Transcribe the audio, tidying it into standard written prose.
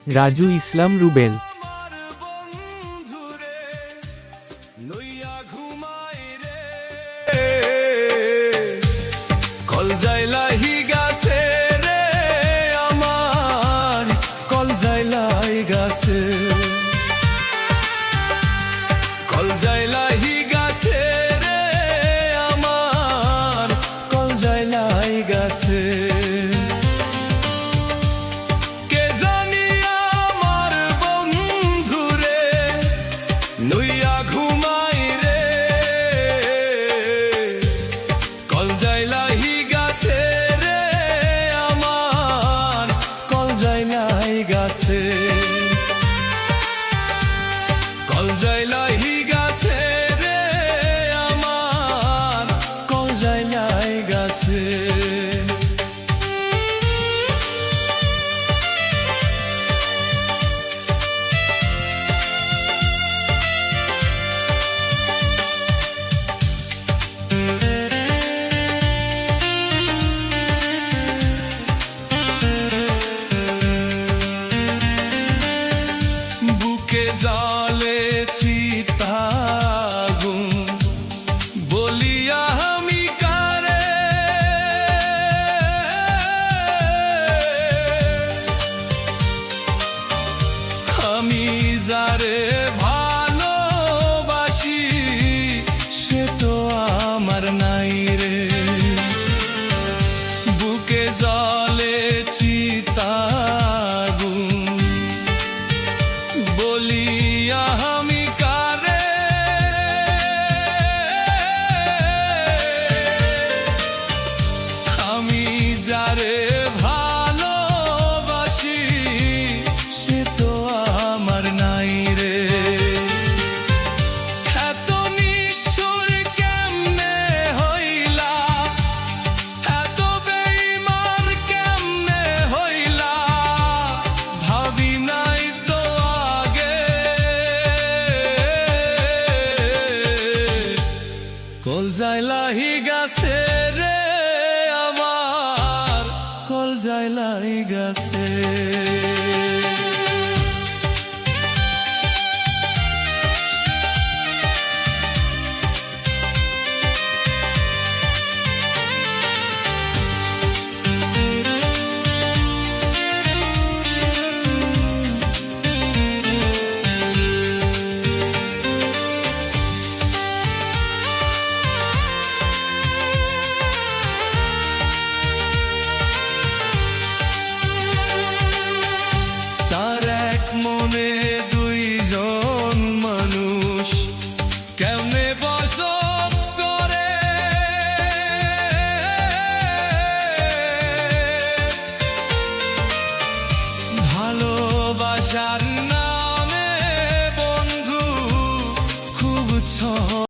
রাজু ইসলাম রুবেল। কলজাই লাহি গাছে রে আমার, কলজাই লাই গাছে, কলজাই লাহি গাছে রে আমার, কলজাই লাই গাছে। কে জানি আমার বন্ধুরে লইয়া ঘুমাই রে, কলজাই লাহি গাছে রে আমার, কলজাই লাই গাছে, কলজাই লাহি গাছে রে আমার, কলজাই লাই গাছে। বুকে জালে চিতাগুন বলিয়া আমি কারে, আমি যারে ভালোবাসি সে তো আমার নাই রে। বুকে জালে চিতাগুন বলিয়া আমি কারে, আমি যারে ভালোবাসি সে তো আমার নাই রে। এত নিষ্ঠুর কেমনে হইলা, এত বেঈমান কেমনে হইলা, ভাবি নাই তো আগে। কলজাই লাহি গাছে রে আমার, কলজাই লাহি গাছে। তার এক মনে